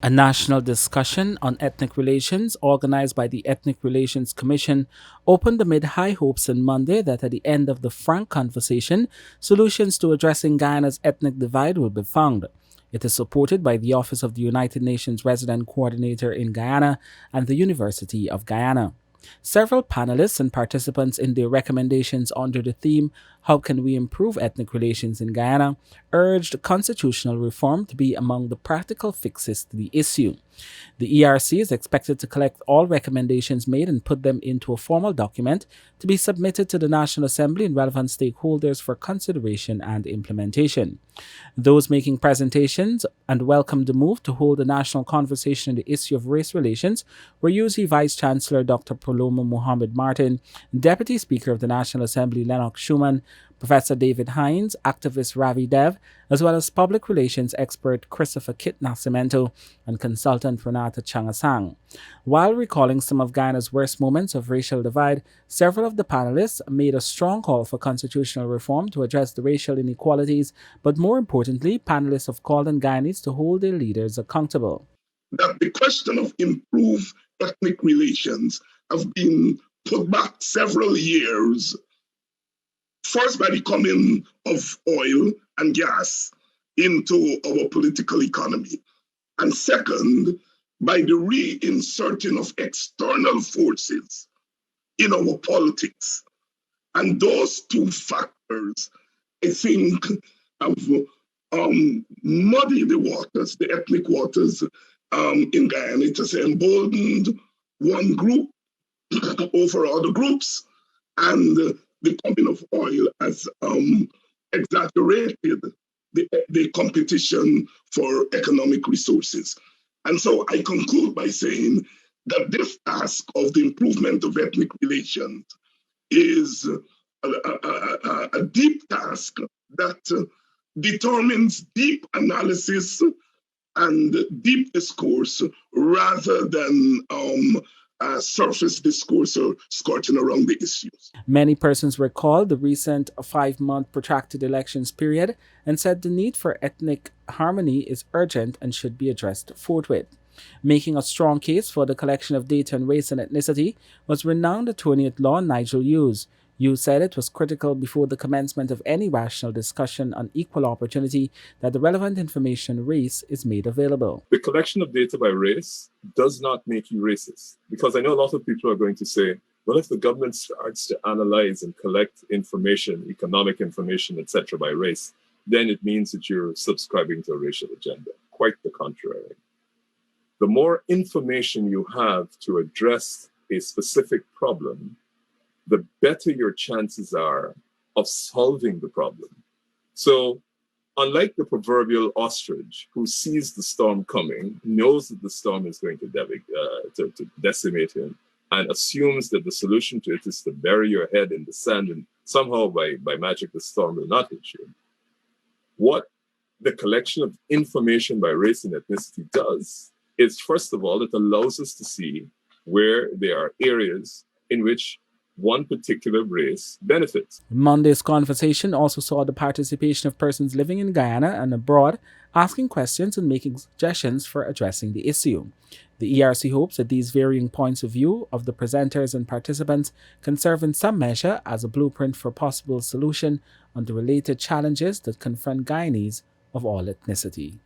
A national discussion on ethnic relations organized by the Ethnic Relations Commission opened amid high hopes on Monday that at the end of the frank conversation, solutions to addressing Guyana's ethnic divide will be found. It is supported by the Office of the United Nations Resident Coordinator in Guyana and the University of Guyana. Several panelists and participants in their recommendations under the theme How Can We Improve Ethnic Relations in Guyana urged constitutional reform to be among the practical fixes to the issue. The ERC is expected to collect all recommendations made and put them into a formal document to be submitted to the National Assembly and relevant stakeholders for consideration and implementation. Those making presentations and welcomed the move to hold a national conversation on the issue of race relations were UC Vice Chancellor Dr. Paloma Muhammad Martin, Deputy Speaker of the National Assembly Lennox Schumann, Professor David Hines, activist Ravi Dev, as well as public relations expert Christopher Kit Nascimento and consultant Renata Changasang. While recalling some of Guyana's worst moments of racial divide, several of the panelists made a strong call for constitutional reform to address the racial inequalities, but more importantly, panelists have called on Guyanese to hold their leaders accountable. That the question of improved ethnic relations have been put back several years. First, by the coming of oil and gas into our political economy. And second, by the reinserting of external forces in our politics. And those two factors, I think, have muddied the waters, the ethnic waters in Guyana. It has emboldened one group over other groups, and the coming of oil has exaggerated the competition for economic resources. And so I conclude by saying that this task of the improvement of ethnic relations is a deep task that determines deep analysis and deep discourse rather than surface discourse or skirting around the issues. Many persons recalled the recent 5-month protracted elections period and said the need for ethnic harmony is urgent and should be addressed forthwith. Making a strong case for the collection of data on race and ethnicity was renowned attorney at law Nigel Hughes. Hughes said it was critical before the commencement of any rational discussion on equal opportunity that the relevant information on race is made available. The collection of data by race does not make you racist, because I know a lot of people are going to say, well, if the government starts to analyze and collect information, economic information, etc., by race, then it means that you're subscribing to a racial agenda. Quite the contrary. The more information you have to address a specific problem, the better your chances are of solving the problem. So, unlike the proverbial ostrich who sees the storm coming, knows that the storm is going to decimate him, and assumes that the solution to it is to bury your head in the sand and somehow by magic the storm will not hit you. What the collection of information by race and ethnicity does is, first of all, it allows us to see where there are areas in which one particular race benefits. Monday's conversation also saw the participation of persons living in Guyana and abroad asking questions and making suggestions for addressing the issue. The ERC hopes that these varying points of view of the presenters and participants can serve in some measure as a blueprint for possible solution on the related challenges that confront Guyanese of all ethnicity.